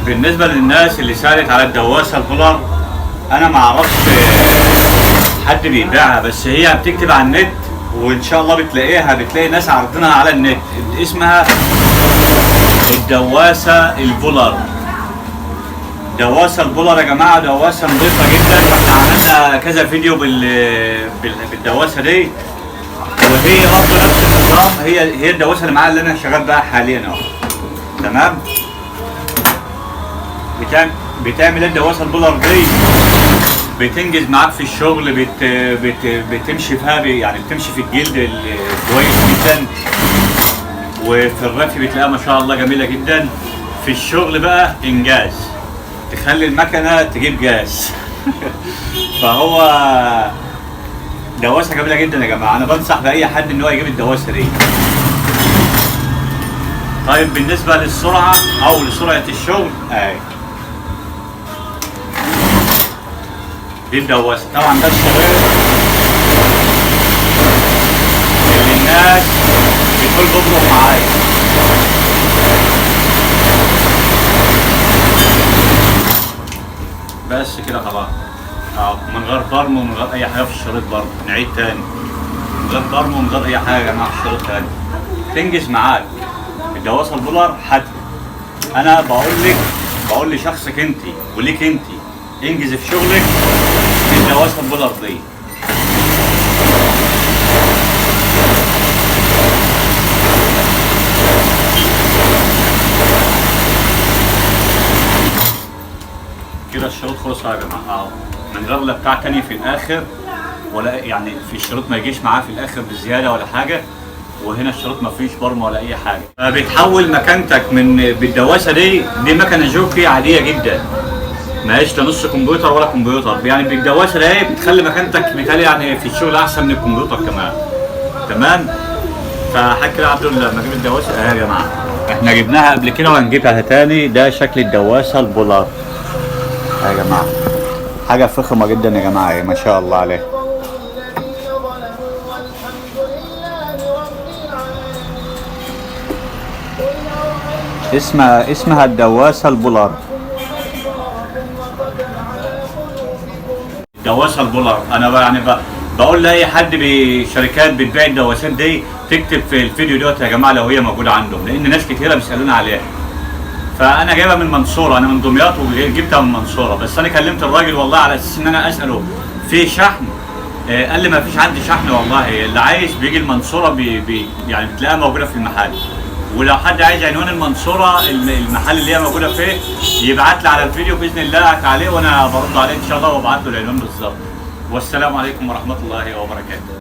بالنسبه للناس اللي سالت على الدواسه البولار، انا ما اعرفش حد بيبيعها، بس هي بتكتب على النت وان شاء الله بتلاقي ناس عارضينها على النت. اسمها الدواسه البولار. دواسه البولار يا جماعه دواسه نظيفه جدا، واحنا عملنا كذا فيديو بالدواسه دي، وهي برضه نفس النظام. هي الدواسه اللي معايا اللي انا شغال بها حاليا اهو. تمام. بتعمل الدواسه البولار دي، بتنجز معاك في الشغل، بتمشي فيها يعني بتمشي في الجلد كويس جدا، وفي الرفي بتلاقيها ما شاء الله جميله جدا. في الشغل بقى انجاز، تخلي المكنه تجيب جاز. فهو دواسه جميله جدا يا جماعه، انا بنصح باي حد ان هو يجيب الدواسه دي. طيب بالنسبه للسرعه او لسرعه الشغل، دي الدواسه. طبعا ده الشريط اللي الناس بتقول بضرب معايا. بس كده خلاص. من غير برم ومن غير اي حاجه في الشريط برضه. نعيد تاني، من غير برم ومن غير اي حاجه يا جماعه في الشريط تاني. تنجز معاك الدواسه البولار. حتى انا بقول لشخصك انت وليك انت، انجز في شغلك بالدواسه البولار دي. كده الشريط خلص يا جماعه اهو، من غير لا بتاع تاني في الاخر، ولا يعني في الشريط ما يجيش معاه في الاخر بزياده ولا حاجه. وهنا الشريط ما فيش برمه ولا اي حاجه. بتحول مكانتك بالدواسه دي مكنه جوكي عاديه جدا، ماهيش لا نص كمبيوتر ولا كمبيوتر. يعني بالدواسه دي بتخلي مكانتك مثالي يعني في الشغل احسن من الكمبيوتر كمان. تمام. فحكي كده عبد الله لما اجيب الدواسه يا جماعه، احنا جبناها قبل كده وهنجيبها تاني. ده شكل الدواسه البولار يا جماعه، حاجه فخمه جدا يا جماعه، ما شاء الله عليه. اسمها الدواسه البولار. الدواسه البولار انا يعني بقول لاي حد بشركات بتبيع الدواسات دي تكتب في الفيديو دوت يا جماعه لو هي موجوده عندهم، لان ناس كتيره بيسالونا عليها. فانا جايبها من المنصوره، انا من دمياط وجبتها من المنصوره، بس انا كلمت الراجل والله على اساس ان انا اساله في شحن. قال لي ما فيش عندي شحن والله، اللي عايز بيجي المنصوره يعني بتلاقيها موجوده في المحل. ولو حد عايز عنوان المنصوره المحل اللي هي موجوده فيه يبعت لي على الفيديو باذن الله عليه، وانا برد عليه ان شاء الله وابعت له العنوان بالظبط. والسلام عليكم ورحمه الله وبركاته.